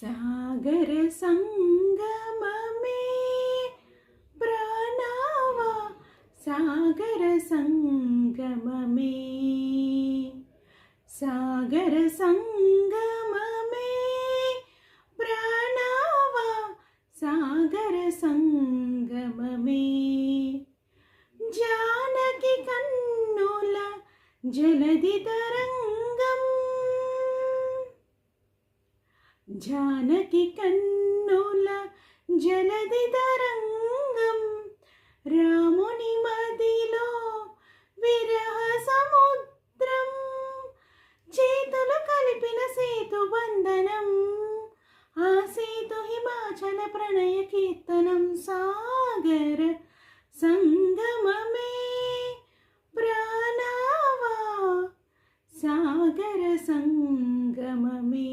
सागर संगममे प्रणवा सागर संगममे सागर संगममे प्रणवा सागर संगममे जानकी कन्नुल जलधि तरंगम जानकी कन्नुल जलधि तरंगम रामुनि मदिलो विरह समुद्रम చేతులు కలిపిన సేతు బంధనం ఆ సేతు హిమాచల ప్రణయ కీర్తనం సాగర సంగమమే ప్రాణవా సాగర సంగమమే.